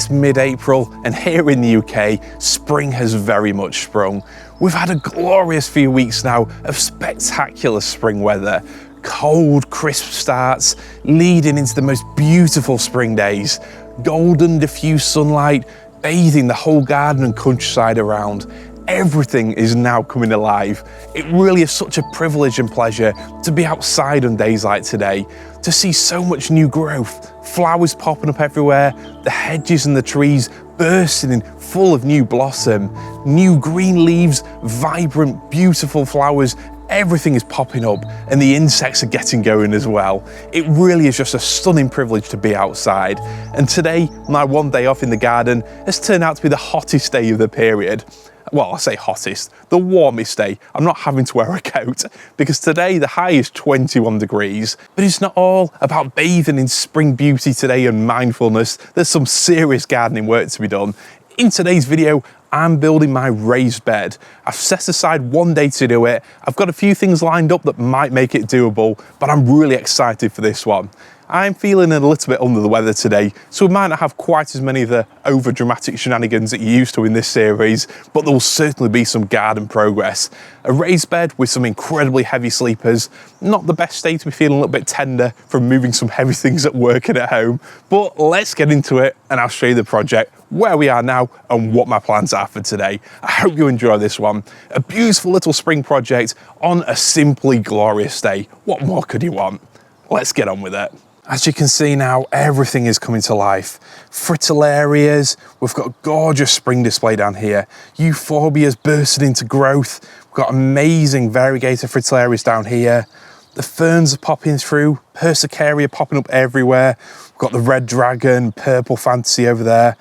It's mid-April and here in the UK, spring has very much sprung. We've had a glorious few weeks now of spectacular spring weather. Cold, crisp starts leading into the most beautiful spring days. Golden, diffuse sunlight bathing the whole garden and countryside around. Everything is now coming alive. It really is such a privilege and pleasure to be outside on days like today, to see so much new growth, flowers popping up everywhere, the hedges and the trees bursting in full of new blossom, new green leaves, vibrant, beautiful flowers. Everything is popping up and the insects are getting going as well. It really is just a stunning privilege to be outside. And today, my one day off in the garden has turned out to be the hottest day of the period. Well, I say hottest, the warmest day. I'm not having to wear a coat because today the high is 21 degrees. But it's not all about bathing in spring beauty today and mindfulness. There's some serious gardening work to be done. In today's video, I'm building my raised bed. I've set aside one day to do it. I've got a few things lined up that might make it doable, but I'm really excited for this one. I'm feeling a little bit under the weather today, so we might not have quite as many of the over dramatic shenanigans that you're used to in this series, but there will certainly be some garden progress. A raised bed with some incredibly heavy sleepers. Not the best day to be feeling a little bit tender from moving some heavy things at work and at home, but let's get into it and I'll show you the project, where we are now and what my plans are for today. I hope you enjoy this one. A beautiful little spring project on a simply glorious day. What more could you want? Let's get on with it. As you can see now, everything is coming to life. Fritillarias, we've got a gorgeous spring display down here. Euphorbias bursting into growth. We've got amazing variegated fritillarias down here. The ferns are popping through, persicaria popping up everywhere. We've got the red dragon, purple fantasy over there.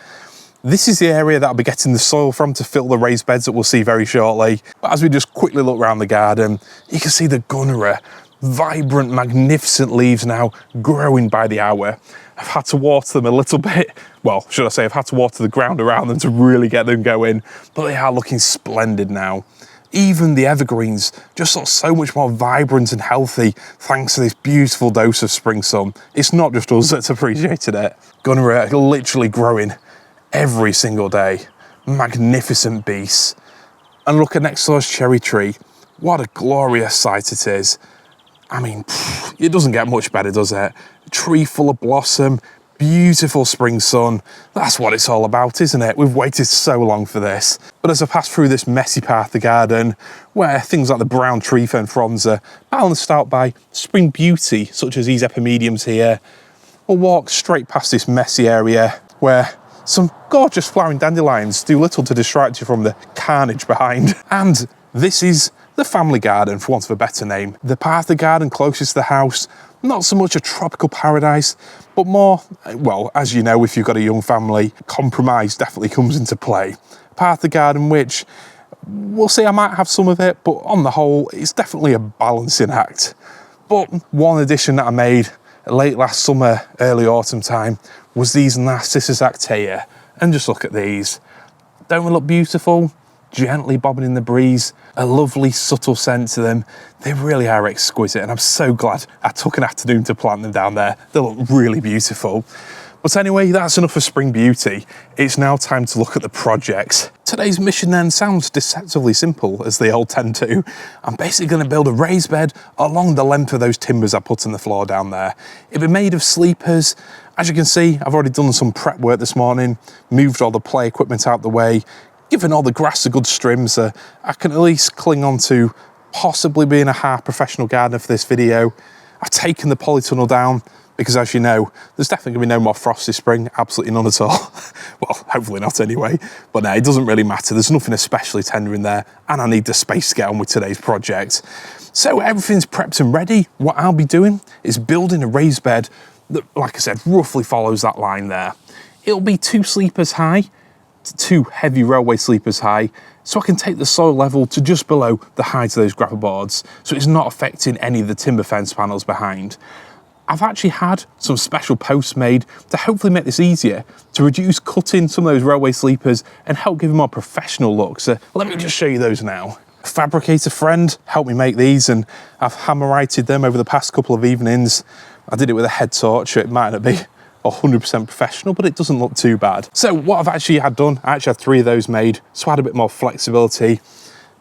This is the area that I'll be getting the soil from to fill the raised beds that we'll see very shortly. But as we just quickly look around the garden, you can see the gunnera. Vibrant, magnificent leaves now growing by the hour. I've had to water them a little bit. Well, should I say I've had to water the ground around them to really get them going, but they are looking splendid now. Even the evergreens just look so much more vibrant and healthy thanks to this beautiful dose of spring sun. It's not just us that's appreciated it. Gunnera are literally growing every single day. Magnificent beasts. And look at next door's cherry tree. What a glorious sight it is. I mean, it doesn't get much better, does it? A tree full of blossom, beautiful spring sun. That's what it's all about, isn't it? We've waited so long for this. But as I pass through this messy part of the garden, where things like the brown tree fern fronds are balanced out by spring beauty, such as these epimediums here, we'll walk straight past this messy area where some gorgeous flowering dandelions do little to distract you from the carnage behind. And this is the family garden, for want of a better name. The part of the garden closest to the house, not so much a tropical paradise, but more, well, as you know, if you've got a young family, compromise definitely comes into play. Part of the garden which, we'll see, I might have some of it, but on the whole, it's definitely a balancing act. But one addition that I made late last summer, early autumn time, was these Narcissus actaea. And just look at these. Don't they look beautiful? Gently bobbing in the breeze, a lovely subtle scent to them. They really are exquisite and I'm so glad I took an afternoon to plant them down there. They look really beautiful. But anyway, that's enough of spring beauty. It's now time to look at the project. Today's mission then sounds deceptively simple, as they all tend to. I'm basically going to build a raised bed along the length of those timbers I put on the floor down there. It'll be made of sleepers. As you can see, I've already done some prep work this morning, moved all the play equipment out the way, given all the grass a good trim, so I can at least cling on to possibly being a half professional gardener for this video. I've taken the polytunnel down because, as you know, there's definitely going to be no more frost this spring, absolutely none at all. Well, hopefully not anyway, but no, it doesn't really matter. There's nothing especially tender in there and I need the space to get on with today's project. So everything's prepped and ready. What I'll be doing is building a raised bed that, like I said, roughly follows that line there. It'll be 2 sleepers high, 2 heavy railway sleepers high, so I can take the soil level to just below the height of those grapple boards, so it's not affecting any of the timber fence panels behind. I've actually had some special posts made to hopefully make this easier, to reduce cutting some of those railway sleepers and help give a more professional look, so let me just show you those now. A fabricator friend helped me make these and I've hammer-righted them over the past couple of evenings. I did it with a head torch, so it might not be 100% professional, but it doesn't look too bad. So what I've actually had done, I actually had 3 of those made, so I had a bit more flexibility.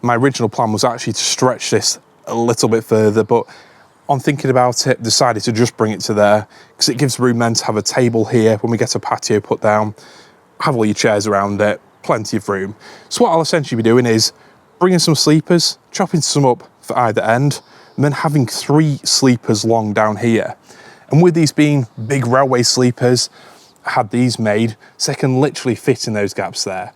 My original plan was actually to stretch this a little bit further, but on thinking about it, decided to just bring it to there, because it gives room then to have a table here when we get a patio put down, have all your chairs around it, plenty of room. So what I'll essentially be doing is bringing some sleepers, chopping some up for either end, and then having 3 sleepers long down here. And with these being big railway sleepers, I had these made so they can literally fit in those gaps there.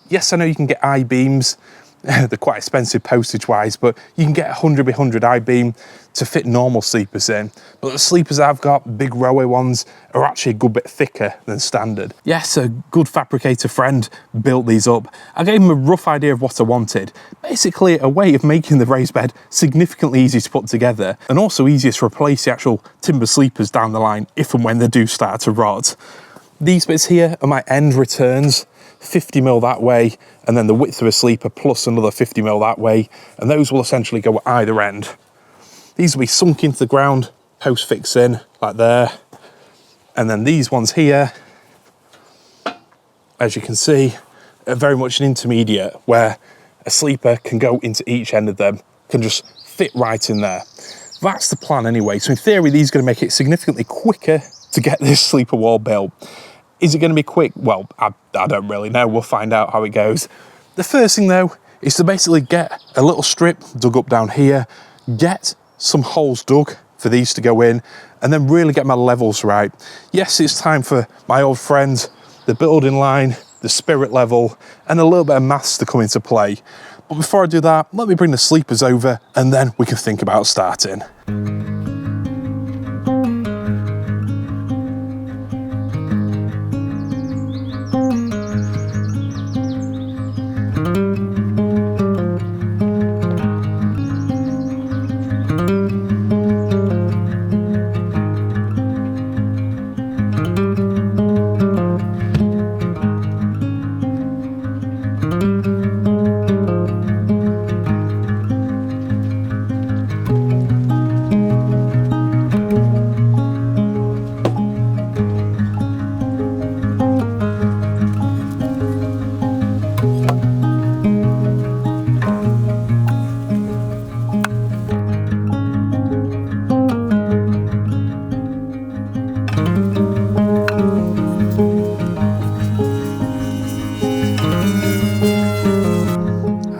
Yes, I know you can get I-beams, they're quite expensive postage wise, but you can get 100 by 100 I-beam to fit normal sleepers in. But the sleepers I've got, big railway ones, are actually a good bit thicker than standard. Yes, a good fabricator friend built these up. I gave him a rough idea of what I wanted. Basically a way of making the raised bed significantly easier to put together, and also easier to replace the actual timber sleepers down the line if and when they do start to rot. These bits here are my end returns, 50mm that way, and then the width of a sleeper plus another 50mm that way, and those will essentially go at either end. These will be sunk into the ground, post fixing, like there. And then these ones here, as you can see, are very much an intermediate, where a sleeper can go into each end of them, can just fit right in there. That's the plan anyway. So in theory, these are going to make it significantly quicker to get this sleeper wall built. Is it going to be quick? Well, I don't really know. We'll find out how it goes. The first thing though is to basically get a little strip dug up down here, get some holes dug for these to go in, and then really get my levels right. Yes, it's time for my old friends, the building line, the spirit level, and a little bit of maths to come into play. But before I do that, let me bring the sleepers over and then we can think about starting.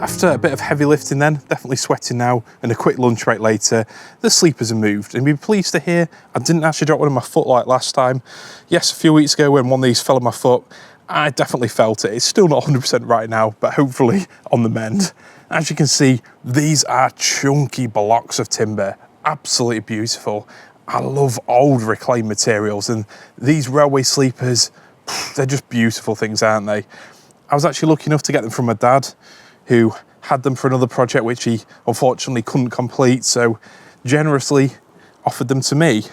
After a bit of heavy lifting then, definitely sweating now, and a quick lunch break later, the sleepers are moved. And you'll be pleased to hear I didn't actually drop one on my foot like last time. Yes, a few weeks ago when one of these fell on my foot, I definitely felt it. It's still not 100% right now, but hopefully on the mend. As you can see, these are chunky blocks of timber, absolutely beautiful. I love old reclaimed materials, and these railway sleepers, they're just beautiful things, aren't they? I was actually lucky enough to get them from my dad, who had them for another project which he unfortunately couldn't complete, so generously offered them to me.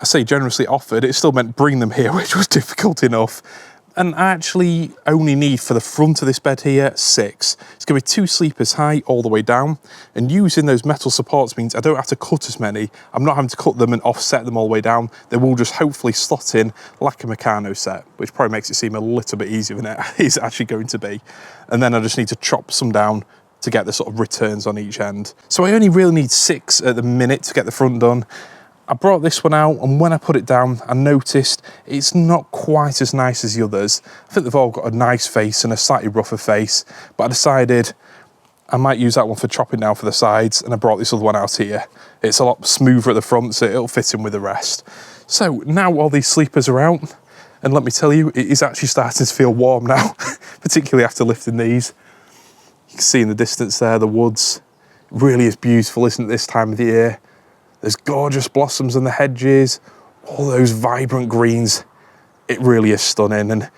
I say generously offered, it still meant bring them here, which was difficult enough. And I actually only need for the front of this bed here 6. It's going to be 2 sleepers high all the way down, and using those metal supports means I don't have to cut as many. I'm not having to cut them and offset them all the way down. They will just hopefully slot in like a Meccano set, which probably makes it seem a little bit easier than it is actually going to be. And then I just need to chop some down to get the sort of returns on each end. So I only really need 6 at the minute to get the front done. I brought this one out, and when I put it down, I noticed it's not quite as nice as the others. I think they've all got a nice face and a slightly rougher face, but I decided I might use that one for chopping down for the sides, and I brought this other one out here. It's a lot smoother at the front, so it'll fit in with the rest. So now all these sleepers are out, and let me tell you, it is actually starting to feel warm now, particularly after lifting these. You can see in the distance there, the woods. It really is beautiful, isn't it, this time of the year? There's gorgeous blossoms in the hedges, all those vibrant greens. It really is stunning, and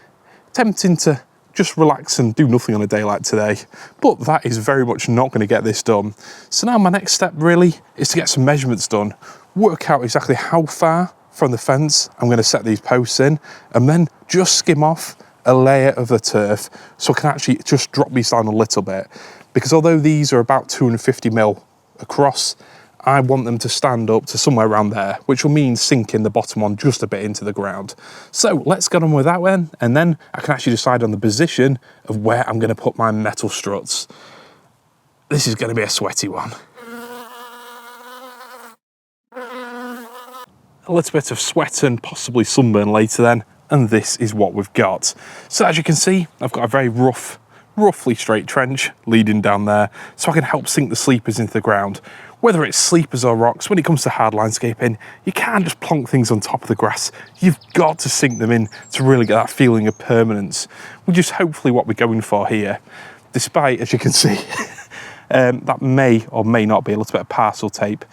tempting to just relax and do nothing on a day like today. But that is very much not going to get this done. So now my next step really is to get some measurements done, work out exactly how far from the fence I'm going to set these posts in, and then just skim off a layer of the turf so I can actually just drop these down a little bit. Because although these are about 250mm across, I want them to stand up to somewhere around there, which will mean sinking the bottom one just a bit into the ground. So let's get on with that one, and then I can actually decide on the position of where I'm going to put my metal struts. This is going to be a sweaty one. A little bit of sweat and possibly sunburn later then, and this is what we've got. So as you can see, I've got a very roughly straight trench leading down there, so I can help sink the sleepers into the ground. Whether it's sleepers or rocks, when it comes to hard landscaping, you can't just plonk things on top of the grass. You've got to sink them in to really get that feeling of permanence, which is hopefully what we're going for here. Despite, as you can see, that may or may not be a little bit of parcel tape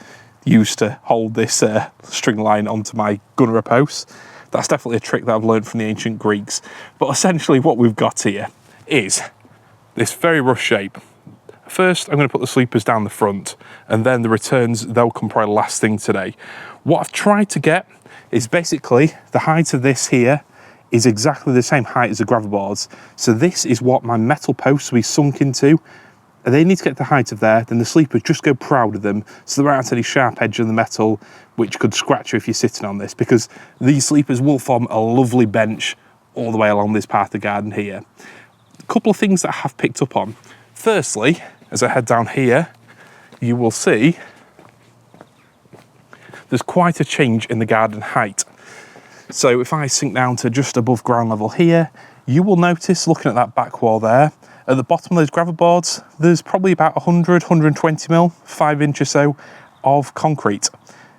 used to hold this string line onto my gunnery post. That's definitely a trick that I've learned from the ancient Greeks. But essentially what we've got here is this very rough shape. First, I'm going to put the sleepers down the front, and then the returns, they'll come probably last thing today. What I've tried to get is basically the height of this here is exactly the same height as the gravel boards. So this is what my metal posts will be sunk into. And they need to get the height of there, then the sleepers just go proud of them, so there aren't any sharp edge of the metal which could scratch you if you're sitting on this, because these sleepers will form a lovely bench all the way along this part of the garden here. A couple of things that I have picked up on. Firstly, as I head down here, you will see there's quite a change in the garden height. So if I sink down to just above ground level here, you will notice, looking at that back wall there, at the bottom of those gravel boards, there's probably about 100, 120 mil, 5 inch or so of concrete.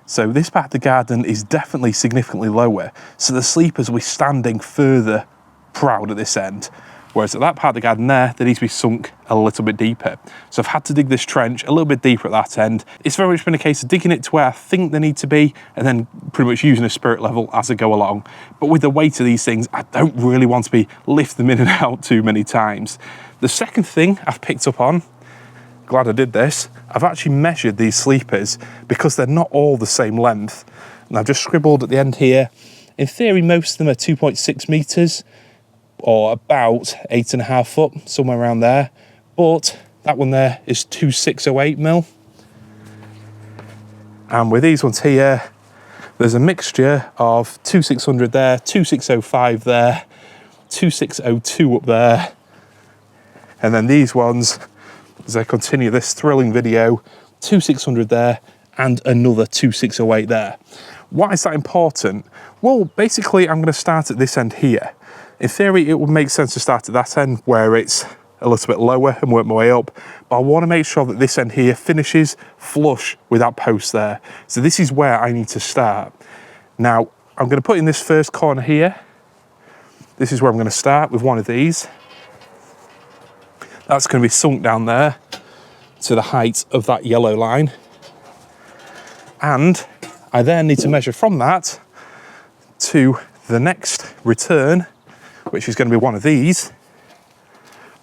So this part of the garden is definitely significantly lower. So the sleepers will be standing further proud at this end. Whereas at that part of the garden there, they need to be sunk a little bit deeper. So I've had to dig this trench a little bit deeper at that end. It's very much been a case of digging it to where I think they need to be, and then pretty much using a spirit level as I go along. But with the weight of these things, I don't really want to be lifting them in and out too many times. The second thing I've picked up on, glad I did this, I've actually measured these sleepers because they're not all the same length. And I've just scribbled at the end here, in theory, most of them are 2.6 meters, or about 8.5 foot, somewhere around there. But that one there is 2608 mil. And with these ones here, there's a mixture of 2600 there, 2605 there, 2602 up there. And then these ones, as I continue this thrilling video, 2600 there and another 2608 there. Why is that important? Well, basically I'm going to start at this end here. In theory, it would make sense to start at that end where it's a little bit lower and work my way up, but I want to make sure that this end here finishes flush with that post there. So this is where I need to start. Now, I'm going to put in this first corner here. This is where I'm going to start with one of these. That's going to be sunk down there to the height of that yellow line. And I then need to measure from that to the next return, which is going to be one of these,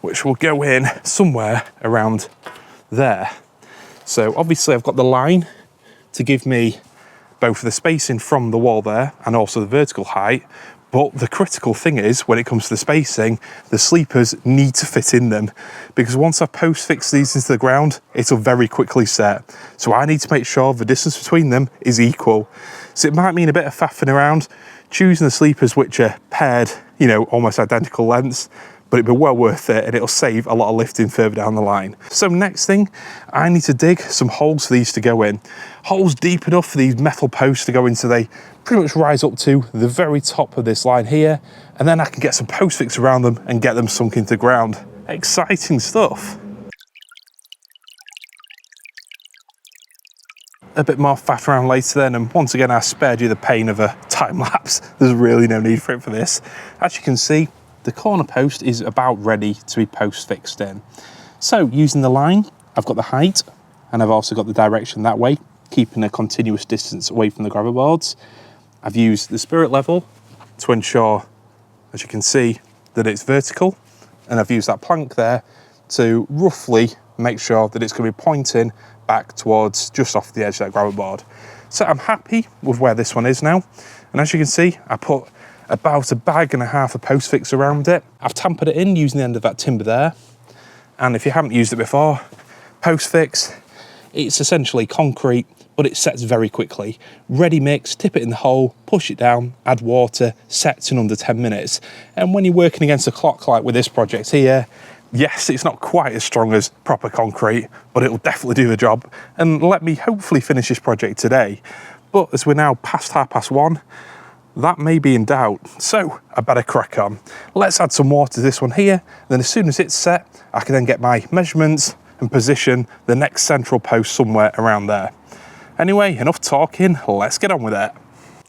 which will go in somewhere around there. So obviously I've got the line to give me both the spacing from the wall there and also the vertical height. But the critical thing is, when it comes to the spacing, the sleepers need to fit in them, because once I post fix these into the ground, it'll very quickly set. So I need to make sure the distance between them is equal. So it might mean a bit of faffing around, choosing the sleepers which are paired, you know, almost identical lengths, but it'd be well worth it and it'll save a lot of lifting further down the line. So next thing, I need to dig some holes for these to go in. Holes deep enough for these metal posts to go in so they pretty much rise up to the very top of this line here, and then I can get some post fix around them and get them sunk into the ground. Exciting stuff. A bit more faff around later then, and once again I spared you the pain of a time lapse. There's really no need for it for this. As you can see, the corner post is about ready to be post fixed in. So using the line, I've got the height and I've also got the direction that way, keeping a continuous distance away from the gravel boards. I've used the spirit level to ensure, as you can see, that it's vertical, and I've used that plank there to roughly make sure that it's going to be pointing back towards just off the edge of that gravel board. So I'm happy with where this one is now, and as you can see, I put about a bag and a half of post fix around it. I've tampered it in using the end of that timber there, and if you haven't used it before, post fix, it's essentially concrete but it sets very quickly. Ready mix, tip it in the hole, push it down, add water, sets in under 10 minutes. And when you're working against a clock like with this project here, yes, it's not quite as strong as proper concrete, but it'll definitely do the job and let me hopefully finish this project today. But as we're now past 1:30, that may be in doubt, so I better crack on. Let's add some water to this one here, then as soon as it's set, I can then get my measurements and position the next central post somewhere around there. Anyway, enough talking, let's get on with it.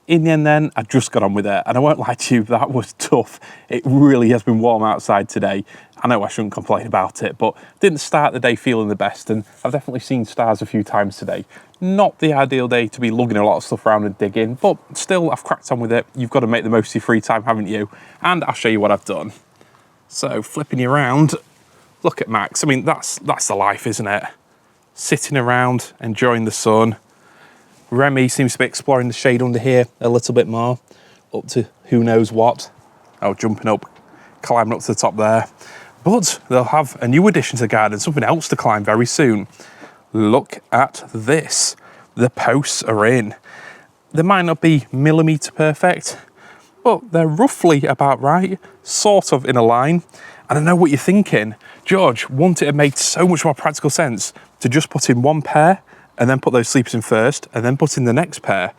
In the end then, I just got on with it, and I won't lie to you, that was tough. It really has been warm outside today. I know I shouldn't complain about it, but didn't start the day feeling the best, and I've definitely seen stars a few times today. Not the ideal day to be lugging a lot of stuff around and digging, but still, I've cracked on with it. You've got to make the most of your free time, haven't you? And I'll show you what I've done. So, flipping you around, look at Max. I mean, that's the life, isn't it? Sitting around, enjoying the sun. Remy seems to be exploring the shade under here a little bit more, up to who knows what. Oh, jumping up, climbing up to the top there. But they'll have a new addition to the garden, something else to climb very soon. Look at this. The posts are in. They might not be millimetre perfect, but they're roughly about right, sort of in a line. And I know what you're thinking. George, wouldn't it have made so much more practical sense to just put in one pair and then put those sleepers in first and then put in the next pair?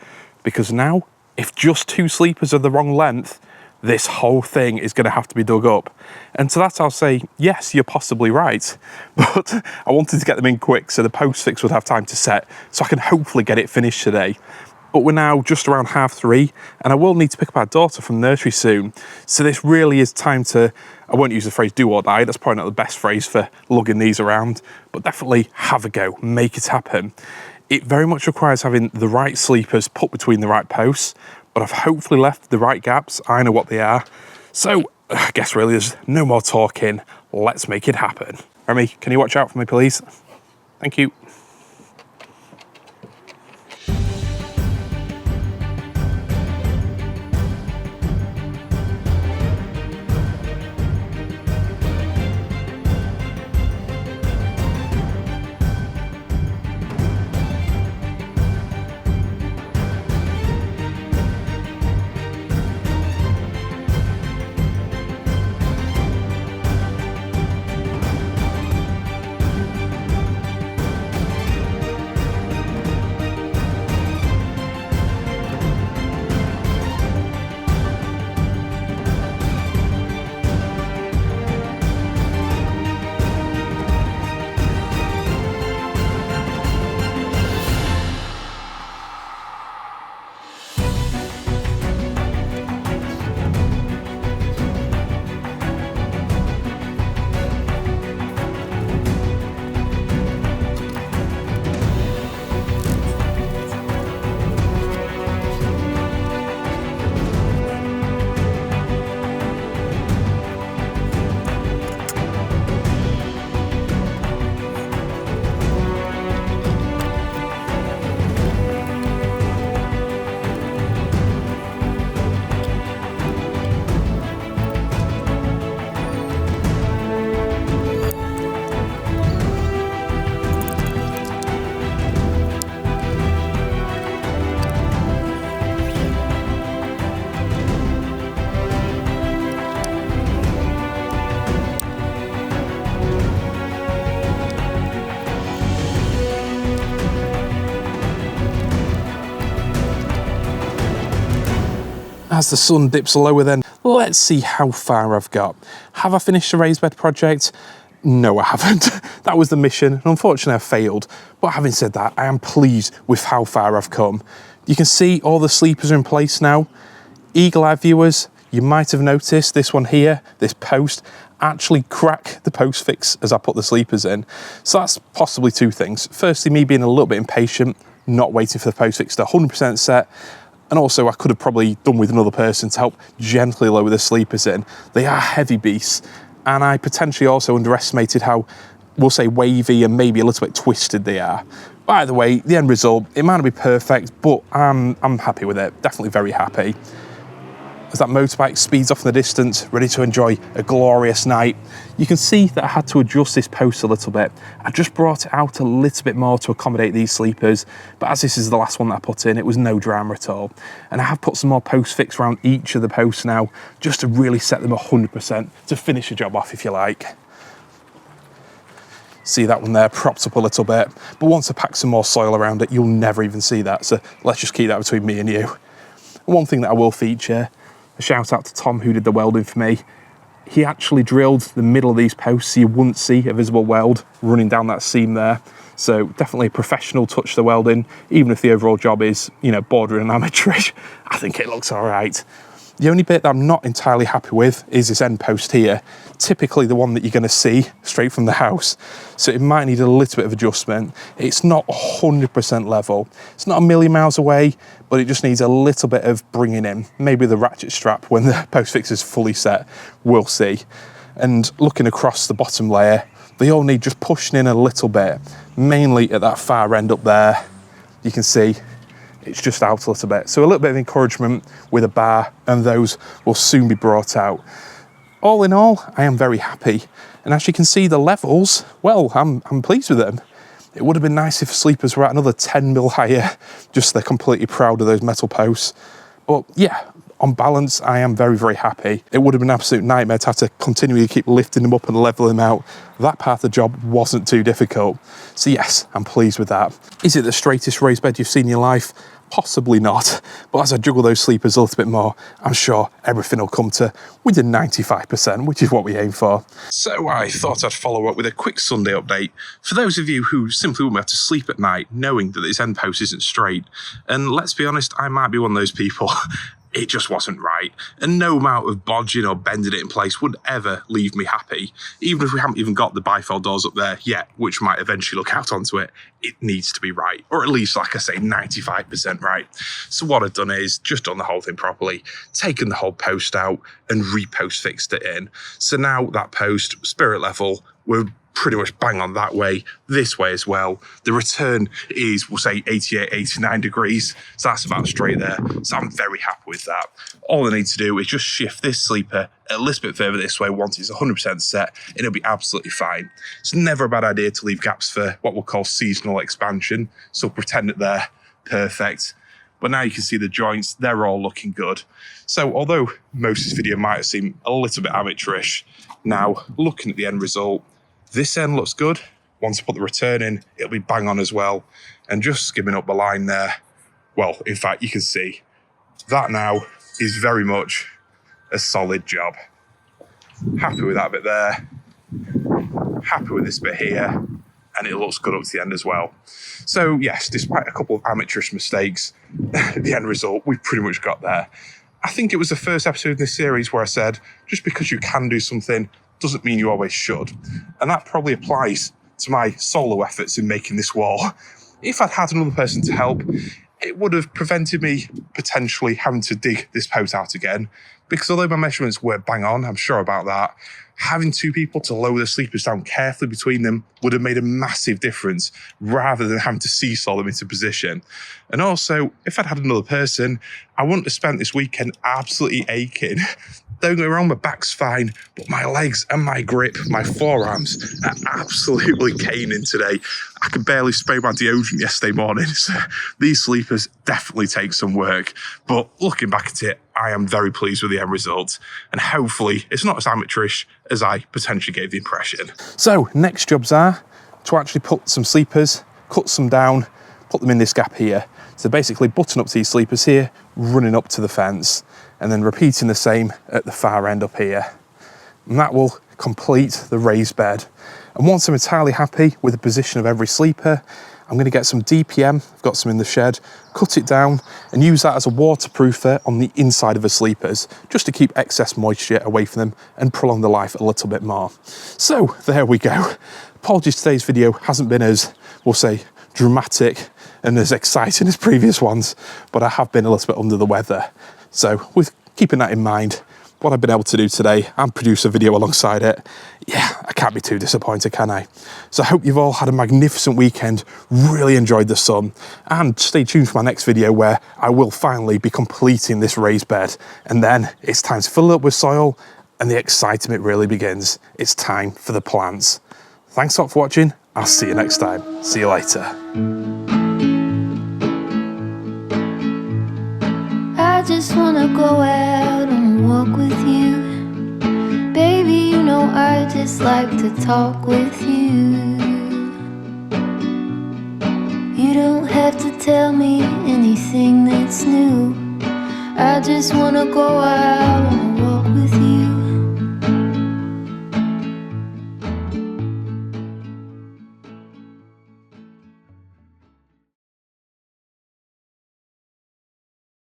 Because now, if just 2 sleepers are the wrong length, this whole thing is going to have to be dug up. And to that I'll say, yes, you're possibly right. But I wanted to get them in quick so the post fix would have time to set, so I can hopefully get it finished today. But we're now just around 3:30, and I will need to pick up our daughter from nursery soon. So this really is time to, I won't use the phrase do or die, that's probably not the best phrase for lugging these around, but definitely have a go, make it happen. It very much requires having the right sleepers put between the right posts, but I've hopefully left the right gaps. I know what they are. So I guess really there's no more talking. Let's make it happen. Remy, can you watch out for me, please? Thank you. As the sun dips lower then, let's see how far I've got. Have I finished the raised bed project? No, I haven't. That was the mission, and unfortunately I failed. But having said that, I am pleased with how far I've come. You can see all the sleepers are in place now. Eagle-eye viewers, you might have noticed this one here, this post, actually crack the post fix as I put the sleepers in. So that's possibly 2 things. Firstly, me being a little bit impatient, not waiting for the post fix to 100% set. And also I could have probably done with another person to help gently lower the sleepers in. They are heavy beasts. And I potentially also underestimated how, we'll say, wavy and maybe a little bit twisted they are. By the way, the end result, it might not be perfect, but I'm happy with it. Definitely very happy. as that motorbike speeds off in the distance, ready to enjoy a glorious night. You can see that I had to adjust this post a little bit. I just brought it out a little bit more to accommodate these sleepers, but as this is the last one that I put in, it was no drama at all. And I have put some more post fix around each of the posts now, just to really set them 100%, to finish the job off, if you like. See that one there propped up a little bit, but once I pack some more soil around it, you'll never even see that. So let's just keep that between me and you. One thing that I will feature, a shout out to Tom who did the welding for me. He actually drilled the middle of these posts so you wouldn't see a visible weld running down that seam there. So definitely a professional touch, the welding, even if the overall job is, you know, bordering on amateurish. I think it looks all right. The only bit that I'm not entirely happy with is this end post here, typically the one that you're going to see straight from the house. So it might need a little bit of adjustment. It's not 100% level. It's not a million miles away, but it just needs a little bit of bringing in. Maybe the ratchet strap when the post fix is fully set, we'll see. And looking across the bottom layer, they all need just pushing in a little bit, mainly at that far end up there. You can see it's just out a little bit. So a little bit of encouragement with a bar, and those will soon be brought out. All in all, I am very happy. And as you can see, the levels, well, I'm pleased with them. It would have been nice if sleepers were at another 10 mil higher, just they're completely proud of those metal posts. But yeah, on balance, I am very, very happy. It would have been an absolute nightmare to have to continually keep lifting them up and leveling them out. That part of the job wasn't too difficult. So yes, I'm pleased with that. Is it the straightest raised bed you've seen in your life? Possibly not, but as I juggle those sleepers a little bit more, I'm sure everything will come to within 95%, which is what we aim for. So I thought I'd follow up with a quick Sunday update for those of you who simply won't be able to sleep at night knowing that this end post isn't straight. And let's be honest, I might be one of those people. It just wasn't right, and no amount of bodging or bending it in place would ever leave me happy. Even if we haven't even got the bifold doors up there yet, which might eventually look out onto it, it needs to be right, or at least, like I say, 95% right. So what I've done is just done the whole thing properly, taken the whole post out and repost fixed it in. So now that post, spirit level, we're pretty much bang on that way, this way as well. The return is, we'll say, 88, 89 degrees. So that's about straight there. So I'm very happy with that. All I need to do is just shift this sleeper a little bit further this way once it's 100% set, and it'll be absolutely fine. It's never a bad idea to leave gaps for what we'll call seasonal expansion. So pretend that they're perfect. But now you can see the joints, they're all looking good. So although most of this video might have seemed a little bit amateurish, now looking at the end result, this end looks good. Once I put the return in, it'll be bang on as well. And just skimming up the line there, well, in fact, you can see that now is very much a solid job. Happy with that bit there. Happy with this bit here. And it looks good up to the end as well. So yes, despite a couple of amateurish mistakes, the end result, we've pretty much got there. I think it was the first episode in this series where I said, just because you can do something doesn't mean you always should. And that probably applies to my solo efforts in making this wall. If I'd had another person to help, it would have prevented me potentially having to dig this post out again. Because although my measurements were bang on, I'm sure about that, having two people to lower the sleepers down carefully between them would have made a massive difference rather than having to seesaw them into position. And also, if I'd had another person, I wouldn't have spent this weekend absolutely aching. Don't get me wrong, my back's fine, but my legs and my grip, my forearms are absolutely caning today. I could barely spray my deodorant yesterday morning, so these sleepers definitely take some work. But looking back at it, I am very pleased with the end result, and hopefully it's not as amateurish as I potentially gave the impression. So next jobs are to actually put some sleepers, cut some down, put them in this gap here. So basically button up these sleepers here, running up to the fence, and then repeating the same at the far end up here. And that will complete the raised bed. And once I'm entirely happy with the position of every sleeper, I'm going to get some DPM, I've got some in the shed, cut it down and use that as a waterproofer on the inside of the sleepers, just to keep excess moisture away from them and prolong the life a little bit more. So there we go. Apologies, today's video hasn't been as, we'll say, dramatic and as exciting as previous ones, but I have been a little bit under the weather. So with keeping that in mind, what I've been able to do today and produce a video alongside it, yeah, I can't be too disappointed, can I? So I hope you've all had a magnificent weekend, really enjoyed the sun, and stay tuned for my next video where I will finally be completing this raised bed. And then it's time to fill it up with soil and the excitement really begins. It's time for the plants. Thanks a lot for watching. I'll see you next time. See you later. I just wanna go out and walk with you. Baby, you know I just like to talk with you. You don't have to tell me anything that's new. I just wanna go out